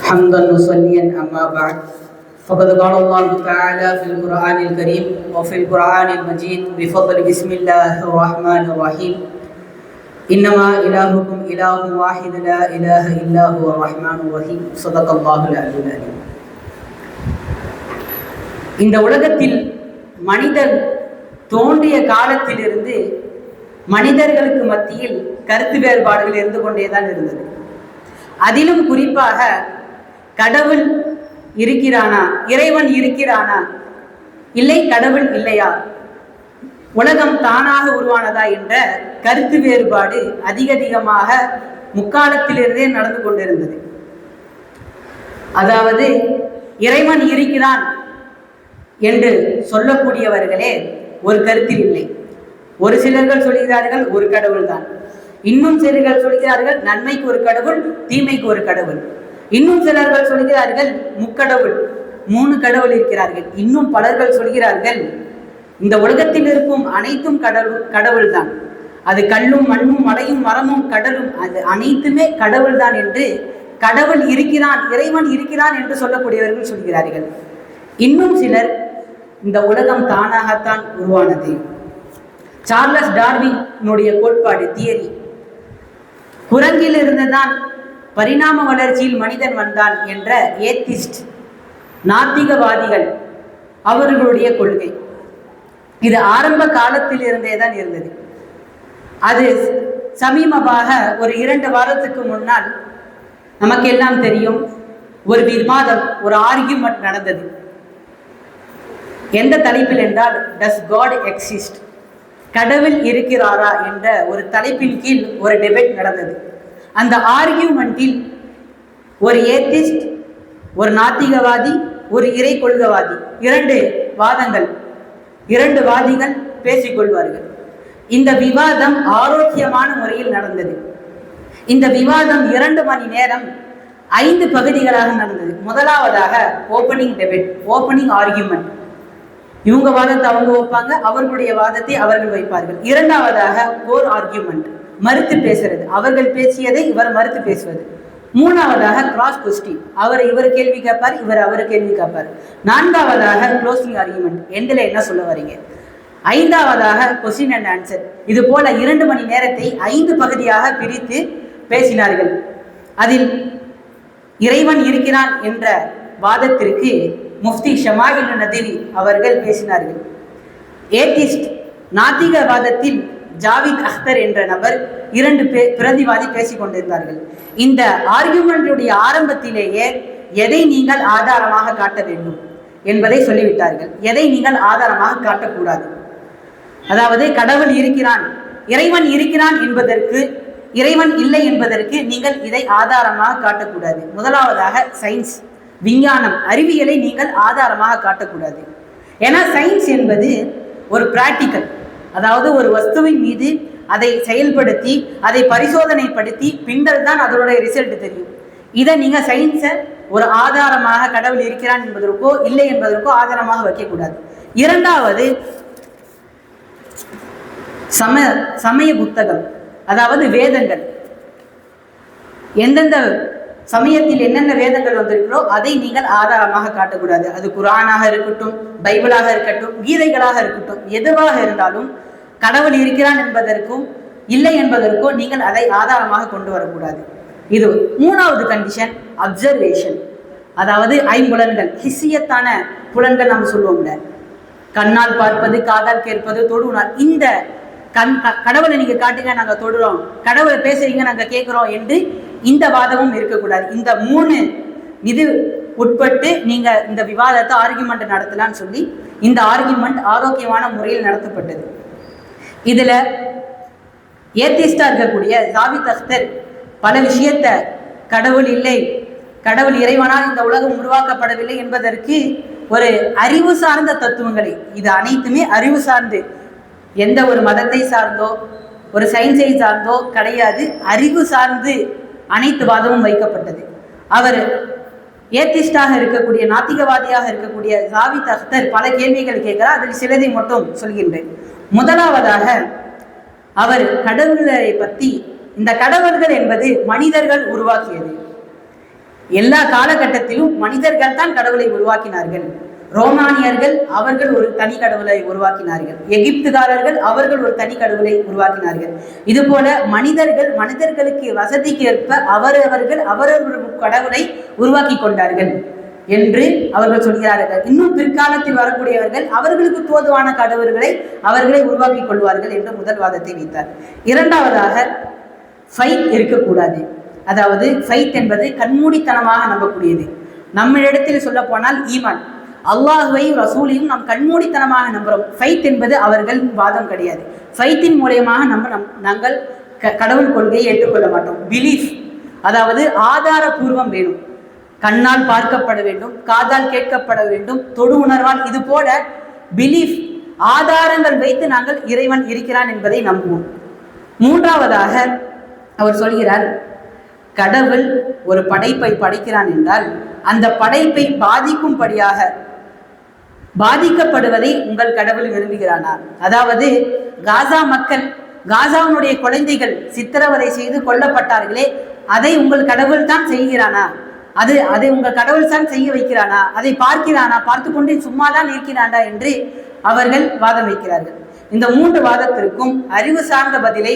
حمدا مصليا أما بعد فقد قال الله تعالى في القرآن الكريم وفي القرآن المجيد بفضل بسم الله الرحمن الرحيم إنما إلهكم إله واحد لا إله إلا هو الرحمن الرحيم صدق الله العلي العليم. இந்த உலகத்தில் மனிதன் தோன்றிய காலத்திலிருந்து மனிதர்களுக்கு மத்தியில் கருத்து வேறுபாடுகள் இருந்து கொண்டேதான் இருந்தது. அதிலும் குறிப்பாக கடவுள் இருக்கிறானா, இறைவன் இருக்கிறானா, இல்லை கடவுள் இல்லையா, உலகம் தானாக உருவானதா என்ற கருத்து வேறுபாடு அதிகமாக முக்காலத்திலிருந்தே நடந்து கொண்டிருந்தது. அதாவது இறைவன் இருக்கிறான் என்று சொல்லக்கூடியவர்களே ஒரு கருத்தில் இல்லை. ஒரு சிலர்கள் சொல்கிறார்கள் ஒரு கடவுள் தான், இன்னும் சிலர்கள் சொல்கிறார்கள் நன்மைக்கு ஒரு கடவுள், தீமைக்கு ஒரு கடவுள், இன்னும் சிலர்கள் சொல்கிறார்கள் முக்கடவுள், 3 கடவுள் இருக்கிறார்கள், இன்னும் பலர்கள் சொல்கிறார்கள் இந்த உலகத்தில் இருக்கும் அனைத்தும் கடவுள் தான், அது கல்லும் மண்ணும் மலையும் மரமும் கடலும் அது அனைத்துமே கடவுள் தான் என்று கடவுள் இருக்கிறான், இறைவன் இருக்கிறான் என்று சொல்லக்கூடியவர்கள் சொல்கிறார்கள். இன்னும் சிலர் இந்த உலகம் தானாகத்தான் உருவானது, சார்லஸ் டார்வினுடைய கோட்பாடு தியரி, குரங்கில் இருந்துதான் பரிணாம வளர்ச்சியில் மனிதன் வந்தான் என்ற ஏத்திஸ்ட் நாத்திகவாதிகள் அவர்களுடைய கொள்கை. இது ஆரம்ப காலத்தில் இருந்தே தான் இருந்தது. அது சமீபமாக ஒரு 2 வாரத்துக்கு முன்னால் நமக்கெல்லாம் தெரியும், ஒரு விவாதம், ஒரு ஆர்கியூமெண்ட் நடந்தது. எந்த தலைப்பில் என்றால் டஸ் காட் எக்ஸிஸ்ட், கடவுள் இருக்கிறாரா என்ற ஒரு தலைப்பின் கீழ் ஒரு டிபேட் நடந்தது. அந்த ஆர்கியூமெண்டில் ஒரு ஏத்திஸ்ட், ஒரு நாத்திகவாதி, ஒரு இறை கொள்கைவாதி, 2 வாதிகள் பேசிக்கொள்வார்கள். இந்த விவாதம் ஆரோக்கியமான முறையில் நடந்தது. இந்த விவாதம் 2 மணி நேரம் 5 பகுதிகளாக நடந்தது. முதலாவதாக ஓப்பனிங் டிபேட், ஓப்பனிங் ஆர்கியூமெண்ட், இவங்க வாதத்தை அவங்க வைப்பாங்க, அவர்களுடைய வாதத்தை அவர்கள் வைப்பார்கள். 2வதாக கோர் ஆர்கியூமெண்ட், மறுத்து பேசுறது, அவர்கள் பேசியதை இவர் மறுத்து பேசுவது. 3வதாக கிராஸ் கொஸ்டின், இவர் கேள்வி கேட்பார், இவர் அவர் கேள்வி கேட்பார். 4வதாக க்ளோசிங் ஆர்கியூமெண்ட், எண்டில் என்ன சொல்ல வரீங்க. 5வதாக கொஸ்டின் அண்ட் ஆன்சர். இது போல 2 மணி நேரத்தை 5 பகுதியாக பிரித்து பேசினார்கள். அதில் இறைவன் இருக்கிறான் என்ற வாதத்திற்கு முஃப்தி ஷமாயில் நதீவி அவர்கள் பேசினார்கள். ஏத்திஸ்ட் நாத்திகவாதத்தில் ஜாவித் அக்தர் என்ற நபர் 2 பிரதிவாதி பேசிக் கொண்டிருந்தார்கள். இந்த ஆர்கியூமெண்டுடைய ஆரம்பத்திலேயே எதை நீங்கள் ஆதாரமாக காட்ட வேண்டும் என்பதை சொல்லிவிட்டார்கள், எதை நீங்கள் ஆதாரமாக காட்டக்கூடாது. அதாவது கடவுள் இருக்கிறான், இறைவன் இருக்கிறான் என்பதற்கு, இறைவன் இல்லை என்பதற்கு நீங்கள் இதை ஆதாரமாக காட்டக்கூடாது. முதலாவதாக சயின்ஸ், விஞ்ஞானம், அறிவியலை நீங்கள் ஆதாரமாக காட்டக்கூடாது. ஏன்னா சயின்ஸ் என்பது ஒரு பிராக்டிக்கல், அதாவது ஒரு வஸ்துவின் மீது அதை செயல்படுத்தி அதை பரிசோதனைப்படுத்தி பின்னர் தான் அதனுடைய ரிசல்ட் தெரியும். இதை நீங்கள் சயின்ஸை ஒரு ஆதாரமாக கடவுள் இருக்கிறான் என்பதற்கோ இல்லை என்பதற்கோ ஆதாரமாக வைக்கக்கூடாது. 2வது சமய புத்தகம், அதாவது வேதங்கள், எந்தெந்த சமயத்தில் என்னென்ன வேதங்கள் வந்திருக்கிறோ அதை நீங்கள் ஆதாரமாக காட்டக்கூடாது. அது குர்ஆனாக இருக்கட்டும், பைபிளாக இருக்கட்டும், கீதைகளாக இருக்கட்டும், எதுவாக இருந்தாலும் கடவுள் இருக்கிறான் என்பதற்கும் இல்லை என்பதற்கோ நீங்கள் அதை ஆதாரமாக கொண்டு வரக்கூடாது. இது 3வது கண்டிஷன், அப்சர்வேஷன், அதாவது ஐம்புலன்கள், ஹிஸ்ஸியத்தான புலன்கள் நம்ம சொல்லுவோம்ல, கண்ணால் பார்ப்பது, காதால் கேட்பது, தொடுனார். இந்த கடவுளை நீங்க காட்டுங்க, நாங்க தொடுறோம், கடவுளை பேசுறீங்க, நாங்க கேட்கிறோம் என்று இந்த வாதமும் இருக்கக்கூடாது. இந்த 3 இது உட்பட்டு நீங்க இந்த விவாதத்தை ஆர்கியூமெண்ட் நடத்தலான்னு சொல்லி இந்த ஆர்கியூமெண்ட் ஆரோக்கியமான முறையில் நடத்தப்பட்டது. இதுல ஏத்திஸ்டா இருக்கக்கூடிய ஜாவித் அக்தர் பல விஷயத்தை கடவுள் இல்லை, கடவுள் இறைவனால் இந்த உலகம் உருவாக்கப்படவில்லை என்பதற்கு ஒரு அறிவு சார்ந்த தத்துவங்களை, இது அனைத்துமே அறிவு சார்ந்து, எந்த ஒரு மதத்தை சார்ந்தோ ஒரு சயின்ஸை சார்ந்தோ கிடையாது, அறிவு சார்ந்து அனைத்து வாதமும் வைக்கப்பட்டது. அவர் ஏத்திஸ்டாக இருக்கக்கூடிய, நாத்திகவாதியாக இருக்கக்கூடிய ஜாவித் அக்தர் பல கேள்விகள் கேட்கிறார். அதில் சிலதை மட்டும் சொல்கின்றேன். முதலாவதாக அவர் கடவுளை பற்றி இந்த கடவுள்கள் என்பது மனிதர்கள் உருவாக்கியது. எல்லா காலகட்டத்திலும் மனிதர்கள் தான் கடவுளை உருவாக்கினார்கள். ரோமானியர்கள் அவர்கள் ஒரு தனி கடவுளை உருவாக்கினார்கள். எகிப்துகாரர்கள் அவர்கள் ஒரு தனி கடவுளை உருவாக்கினார்கள். இது போல மனிதர்களுக்கு வசதிக்கு ஏற்ப அவரவர்கள் கடவுளை உருவாக்கி கொண்டார்கள் என்று அவர்கள் சொல்கிறார்கள். இன்னும் பிற்காலத்தில் வரக்கூடியவர்கள் அவர்களுக்கு தோதுவான கடவுள்களை அவர்களை உருவாக்கி கொள்வார்கள் என்று முதல் வாதத்தை வைத்தார். இரண்டாவதாக ஃபைத் இருக்கக்கூடாது. அதாவது ஃபைத் என்பது கண்மூடித்தனமாக நம்பக்கூடியது. நம்மளிடத்தில் சொல்ல போனால் ஈமான், அல்லாஹுவையும் ரசூலையும் நாம் கண்மூடித்தனமாக நம்புகிறோம். ஃபைத் என்பது அவர்கள் வாதம் கிடையாது. ஃபைத்தின் மூலியமாக நாங்கள் கடவுள் கொள்கையை ஏற்றுக்கொள்ள மாட்டோம். பிலீஃப், அதாவது ஆதாரபூர்வம் வேணும். கண்ணால் பார்க்கப்பட வேண்டும், காதால் கேட்கப்பட வேண்டும், தொடு உணர்வால், இது போல பிலீஃப், ஆதாரங்கள் வைத்து நாங்கள் இறைவன் இருக்கிறான் என்பதை நம்புவோம். மூன்றாவதாக அவர் சொல்கிறார், கடவுள் ஒரு படைப்பை படைக்கிறான் என்றால் அந்த படைப்பை பாதிக்கப்படுவதை உங்கள் கடவுள் விரும்புகிறானா? அதாவது காசாவுடைய குழந்தைகள் சித்திரவதை செய்து கொல்லப்பட்டார்களே, அதை உங்கள் கடவுள் தான் செய்கிறானா? அதை உங்கள் கடவுள் தான் செய்ய வைக்கிறானா? அதை பார்க்கிறானா? பார்த்து கொண்டே சும்மாதான் இருக்கிறானா என்று அவர்கள் வாதம் வைக்கிறார்கள். இந்த மூன்று வாதத்திற்கும் அறிவு சார்ந்த பதிலை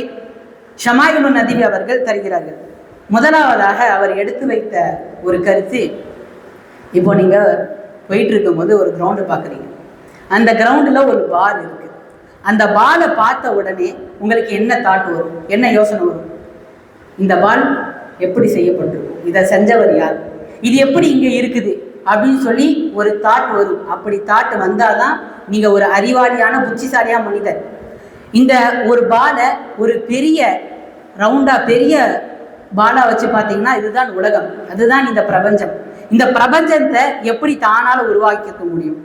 ஷமாயிலுன் நதிவி அவர்கள் தருகிறார்கள். முதலாவதாக அவர் எடுத்து வைத்த ஒரு கருத்து, இப்போ நீங்கள் போயிட்டு இருக்கும்போது ஒரு கிரவுண்டு பார்க்குறீங்க. அந்த கிரவுண்டில் ஒரு பால் இருக்குது. அந்த பாலை பார்த்த உடனே உங்களுக்கு என்ன தாட் வரும், என்ன யோசனை வரும்? இந்த பால் எப்படி செய்யப்பட்டிருக்கும், இதை செஞ்சவர் யார், இது எப்படி இங்கே இருக்குது அப்படின்னு சொல்லி ஒரு தாட் வரும். அப்படி தாட் வந்தால் தான் நீங்கள் ஒரு அறிவாளியான புத்திசாலியான மனிதர். இந்த ஒரு பாலை ஒரு பெரிய ரவுண்டாக பெரிய பாலா வச்சு பார்த்தீங்கன்னா இதுதான் உலகம், அதுதான் இந்த பிரபஞ்சம். இந்த பிரபஞ்சத்தை எப்படி தானால உருவாக்கிக்க முடியும்?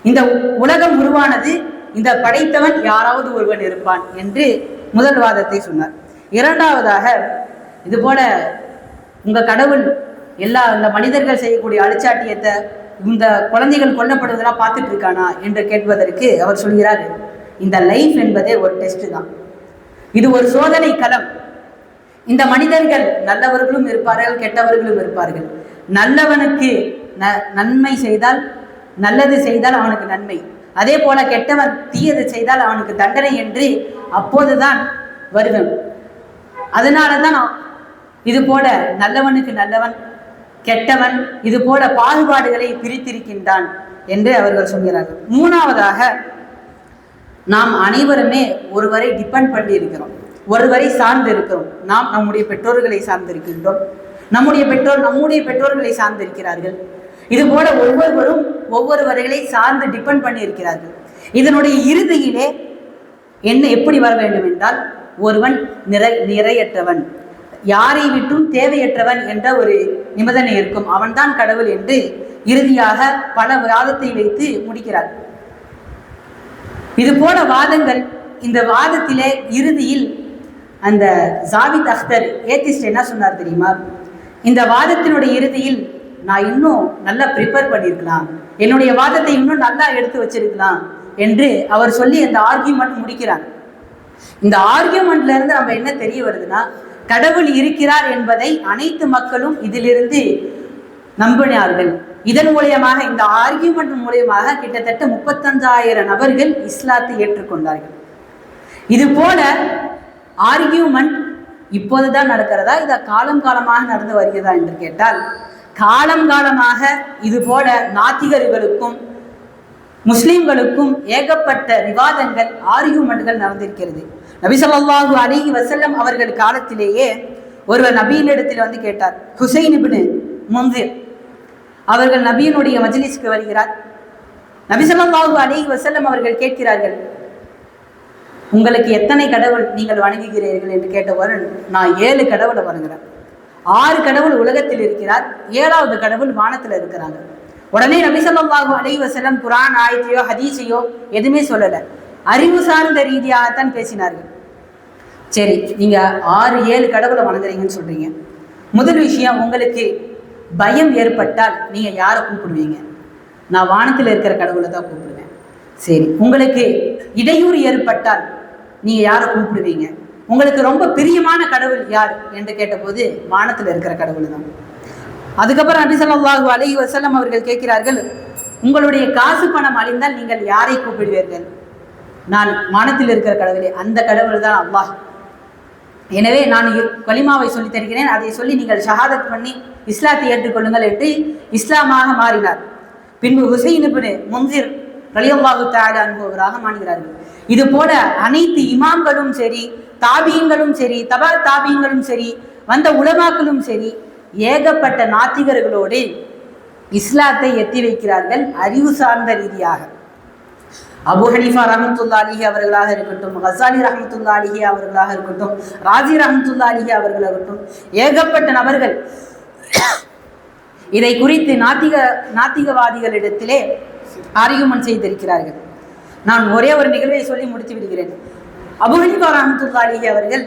இந்த உலகம் உருவானது இந்த படைத்தவன் யாராவது ஒருவன் இருப்பான் என்று முதல் வாதத்தை சொன்னார். இரண்டாவதாக, இது போல உங்க கடவுள் இந்த மனிதர்கள் செய்யக்கூடிய அழிச்சாட்டியத்தை, இந்த குழந்தைகள் கொல்லப்படுவதெல்லாம் பார்த்துட்டு இருக்கானா என்று கேட்பதற்கு அவர் சொல்கிறார், இந்த லைஃப் என்பதே ஒரு டெஸ்ட் தான், இது ஒரு சோதனை களம். இந்த மனிதர்கள் நல்லவர்களும் இருப்பார்கள், கெட்டவர்களும் இருப்பார்கள். நல்லவனுக்கு நன்மை செய்தால், நல்லது செய்தால் அவனுக்கு நன்மை, அதே போல கெட்டவன் தீயது செய்தால் அவனுக்கு தண்டனை என்று அப்போதுதான் வருவன். அதனால தான் இது போல நல்லவனுக்கு நல்லவன், கெட்டவன், இது போல பாகுபாடுகளை பிரித்திருக்கின்றான் என்று அவர்கள் சொல்கிறார்கள். மூணாவதாக, நாம் அனைவருமே ஒருவரை டிபெண்ட் பண்ணி இருக்கிறோம், ஒருவரை சார்ந்து இருக்கிறோம். நாம் நம்முடைய பெற்றோர்களை சார்ந்திருக்கின்றோம், நம்முடைய பெற்றோர்களை சார்ந்திருக்கிறார்கள். இது போல ஒவ்வொருவரும் ஒவ்வொருவர்களை சார்ந்து டிபெண்ட் பண்ணி இருக்கிறார்கள். இதனுடைய இறுதியிலே எப்படி வர வேண்டும் என்றால், ஒருவன் நிறையற்றவன், யாரை விட்டும் தேவையற்றவன் என்ற ஒரு நிபந்தனை இருக்கும். அவன்தான் கடவுள் என்று இறுதியாக பல வாதத்தை வைத்து முடிக்கிறார். இது போல வாதங்கள். இந்த வாதத்திலே இறுதியில் அந்த ஜாவித் அக்தர் ஏத்திஸ்ட் என்ன சொன்னார் தெரியுமா? இந்த வாதத்தினுடைய இறுதியில் நான் இன்னும் நல்லா ப்ரிப்பேர் பண்ணியிருக்கலாம், என்னுடைய வாதத்தை இன்னும் நல்லா எடுத்து வச்சிருக்கலாம் என்று அவர் சொல்லி அந்த ஆர்கியூமெண்ட் முடிக்கிறார். இந்த ஆர்கியூமெண்ட்ல இருந்து நம்ம என்ன தெரிய வருதுன்னா, கடவுள் இருக்கிறார் என்பதை அனைத்து மக்களும் இதிலிருந்து நம்பினார்கள். இதன் மூலியமாக, இந்த ஆர்கியூமெண்ட் மூலியமாக கிட்டத்தட்ட 35,000 நபர்கள் இஸ்லாத்தை ஏற்றுக்கொண்டார்கள். இது போல ஆர்கியூமெண்ட் இப்போதுதான் நடக்கிறதா, இதை காலம் காலமாக நடந்து வருகிறதா என்று கேட்டால், காலம் காலமாக இது போல நாத்திகர்களுக்கும் முஸ்லிம்களுக்கும் ஏகப்பட்ட விவாதங்கள், ஆர்கியூமெண்ட்கள் நடந்திருக்கிறது. நபி ஸல்லல்லாஹு அலைஹி வஸல்லம் அவர்கள் காலத்திலேயே ஒருவர் நபியினிடத்தில் வந்து கேட்டார். ஹுசைன் இப்னு முன்சிர் அவர்கள் நபியினுடைய மஜ்லிஸ்க்கு வருகிறார். நபி ஸல்லல்லாஹு அலைஹி வஸல்லம் அவர்கள் கேட்கிறார்கள், உங்களுக்கு எத்தனை கடவுள் நீங்கள் வணங்குகிறீர்கள் என்று கேட்டவர், நான் 7 கடவுளை வணங்குறேன், 6 கடவுள் உலகத்தில் இருக்கிறார், 7வது கடவுள் வானத்தில் இருக்கிறாங்க. உடனே நபி ஸல்லல்லாஹு அலைஹி வஸல்லம் குர்ஆன் ஆயத்தையோ ஹதீஸையோ எதுவுமே சொல்லலை, அறிவு சார்ந்த ரீதியாகத்தான் பேசினார்கள். சரி, நீங்க 6-7 கடவுளை வணங்குறீங்கன்னு சொல்றீங்க, முதல் விஷயம், உங்களுக்கு பயம் ஏற்பட்டால் நீங்க யாரை கூப்பிடுவீங்க? நான் வானத்தில் இருக்கிற கடவுளை தான் கூப்பிடுவேன். சரி, உங்களுக்கு இடையூறு ஏற்பட்டால் நீங்க யாரை கூப்பிடுவீங்க? உங்களுக்கு ரொம்ப பிரியமான கடவுள் யார் என்று கேட்டபோது வானத்தில் இருக்கிற கடவுள் தான். அதுக்கப்புறம் நபி ஸல்லல்லாஹு அலைஹி வஸல்லம் அவர்கள் கேட்கிறார்கள், உங்களுடைய காசு பணம் அழிந்தால் நீங்கள் யாரை கூப்பிடுவீர்கள்? நான் வானத்தில் இருக்கிற கடவுளே, அந்த கடவுள் தான் அல்லாஹ். எனவே நான் கலிமாவை சொல்லி தருகிறேன், அதை சொல்லி நீங்கள் ஷஹாதத் பண்ணி இஸ்லாத்தை ஏற்றுக்கொள்ளுங்கள் என்று இஸ்லாமாக மாறினார். பின்பு ஹுசைன் இப்னு முன்சிர் ரலியல்லாஹு தஆலா அன்ஹுவராக மாறுகிறார்கள். இது போல அனைத்து இமாம்களும் சரி, தாபியங்களும் சரி, தபா தாபியங்களும் சரி, வந்த உலமாக்களும் சரி, ஏகப்பட்ட நாத்திகர்களோடு இஸ்லாத்தை எத்தி வைக்கிறார்கள் அறிவு சார்ந்த ரீதியாக. அபு ஹனீஃபா ரஹ்மத்துல்லாஹி அலைஹி அவர்களாக இருக்கட்டும், கஸாலி ரஹ்மத்துல்லாஹி அலைஹி அவர்களாக இருக்கட்டும், ராஜி ரஹ்மத்துல்லாஹி அலைஹி அவர்களாகட்டும், ஏகப்பட்ட நபர்கள் இதை குறித்து நாத்திகவாதிகளிடத்திலே ஆர்கியூமெண்ட் செய்திருக்கிறார்கள். நான் ஒரே ஒரு நிகழ்வை சொல்லி முடித்து விடுகிறேன். அபு ஹனீஃபா ரஹ்மத்துல்லாஹி அலைஹி அவர்கள்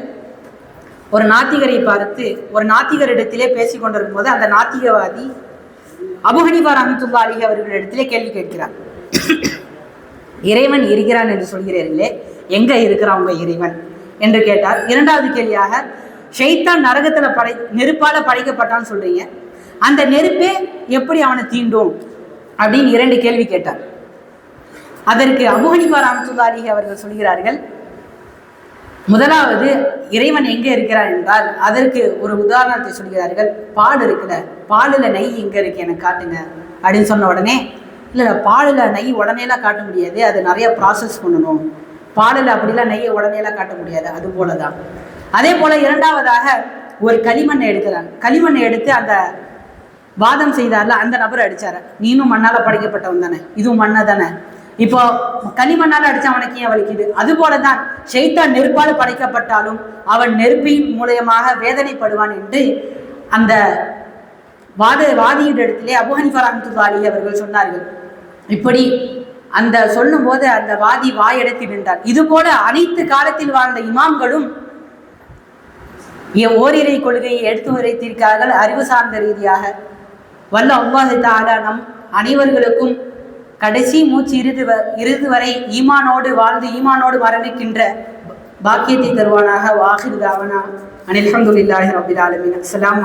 ஒரு நாத்திகரை பார்த்து ஒரு நாத்திகரிடத்திலே பேசிக் கொண்டிருக்கும் போது அந்த நாத்திகவாதி அபு ஹனீஃபா ரஹ்மத்துல்லாஹி அலைஹி அவர்களிடத்திலே கேள்வி கேட்கிறார். இறைவன் இருக்கிறான் என்று சொல்கிறீர்களே, எங்க இருக்கிறான் உங்க இறைவன் என்று கேட்டார். இரண்டாவது கேள்வியாக, ஷைத்தான் நரகத்துல நெருப்பால படைக்கப்பட்டான்னு சொல்றீங்க, அந்த நெருப்பே எப்படி அவனை தீண்டும் அப்படின்னு 2 கேள்வி கேட்டார். அதற்கு அபு ஹனீஃபா ரஹ்மத்துல்லாஹி அலைஹி அவர்கள் சொல்கிறார்கள், முதலாவது இறைவன் எங்கே இருக்கிறார் என்றால் அதற்கு ஒரு உதாரணத்தை சொல்கிறார்கள். பால் இருக்குல்ல, பாலில் நெய் எங்கே இருக்கு எனக்கு காட்டுங்க அப்படின்னு சொன்ன உடனே, இல்லை பாலில் நெய் உடனேலாம் காட்ட முடியாது, அது நிறைய ப்ராசஸ் பண்ணணும், பாலில் அப்படிலாம் நெய்யை உடனேலாம் காட்ட முடியாது, அது போல தான். அதே போல் இரண்டாவதாக ஒரு களிமண்ணை எடுக்கிறாங்க. களிமண்ணை எடுத்து அந்த வாதம் செய்தார்ல அந்த நபரை அடித்தார். நீனும் மண்ணால் படைக்கப்பட்டவன் தானே, இதுவும் மண்ணை தானே, இப்போ களிமண்ணால் அடிச்சா அவனுக்கு ஏன் வலிக்குது? அது போலதான் ஷைத்தான் நெருப்பால் படைக்கப்பட்டாலும் அவன் நெருப்பின் மூலயமாக வேதனைப்படுவான் என்று அந்த வாதியிடத்திலே அபு ஹனீஃபா ரஹ்மத்துல்லாஹி அலைஹி அவர்கள் சொன்னார்கள். இப்படி அந்த சொல்லும் போது அந்த வாதி வாயெடுத்து நின்றார். இது போல அனைத்து காலத்தில் வாழ்ந்த இமாம்களும் ஓரிரை கொள்கையை எடுத்து உரைத்திருக்கிறார்கள் அறிவு சார்ந்த ரீதியாக. வல்ல அல்லாஹ் தஆலா நம் அனைவர்களுக்கும் கடைசி மூச்சு இறுதி வரை ஈமானோடு வாழ்ந்து ஈமானோடு மரணிக்கின்ற பாக்கியத்தை தருவானாக. வாஹிர் தாவனா அனில் ஹம்துலில்லாஹி ரப்பில் ஆலமீன். அஸ்ஸலாமு